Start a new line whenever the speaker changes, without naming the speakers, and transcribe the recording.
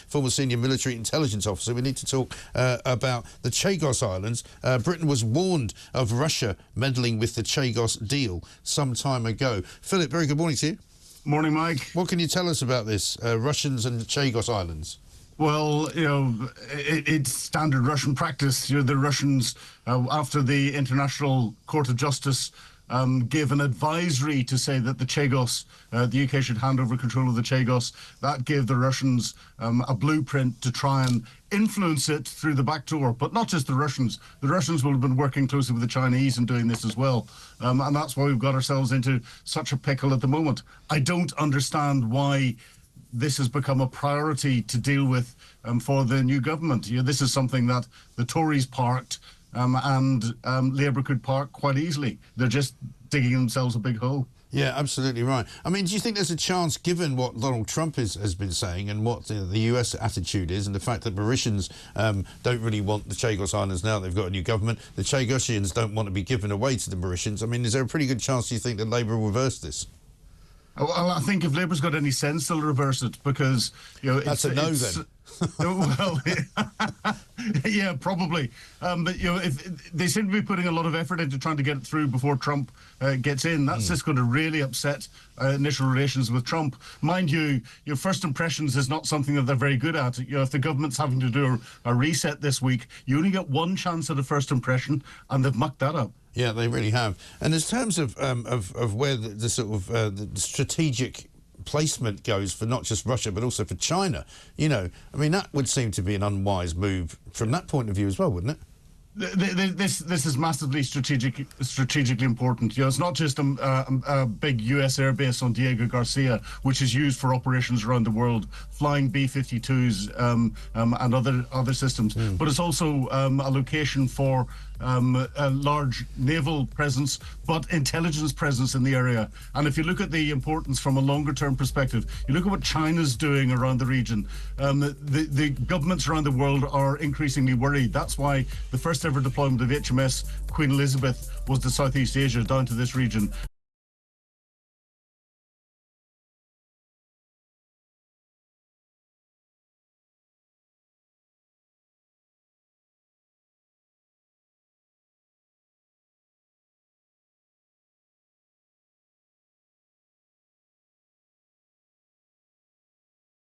former senior military intelligence officer. We need to talk about the Chagos Islands. Britain was warned of Russia meddling with the Chagos deal some time ago. Philip, very good morning to you.
Morning, Mike.
What can you tell us about this, Russians and the Chagos Islands?
Well, it's standard Russian practice. The Russians, after the International Court of Justice gave an advisory to say that the Chagos, the UK should hand over control of the Chagos, that gave the Russians a blueprint to try and influence it through the back door. But not just the Russians. The Russians will have been working closely with the Chinese and doing this as well. And that's why we've got ourselves into such a pickle at the moment. I don't understand why this has become a priority to deal with for the new government. This is something that the Tories parked and Labour could park quite easily. They're just digging themselves a big hole.
Yeah, absolutely right. I mean, do you think there's a chance, given what Donald Trump has been saying and what the US attitude is, and the fact that Mauritians don't really want the Chagos Islands now they've got a new government, the Chagosians don't want to be given away to the Mauritians? I mean, is there a pretty good chance, do you think, that Labour will reverse this?
Well, I think if Labour's got any sense, they'll reverse it, because
that's a no then.
Well, yeah, probably. But if they seem to be putting a lot of effort into trying to get it through before Trump gets in. That's just going to really upset initial relations with Trump. Mind you, your first impressions is not something that they're very good at. If the government's having to do a reset this week, you only get one chance at a first impression, and they've mucked that up.
Yeah, they really have. And in terms of where the sort of the strategic placement goes for not just Russia but also for China, I mean, that would seem to be an unwise move from that point of view as well, wouldn't it?
This is massively strategically important. It's not just a big US airbase on Diego Garcia, which is used for operations around the world, flying B-52s and other systems, but it's also a location for a large naval presence, but intelligence presence in the area. And if you look at the importance from a longer-term perspective, you look at what China's doing around the region. The governments around the world are increasingly worried. That's why the first ever deployment of HMS Queen Elizabeth was to Southeast Asia, down to this region.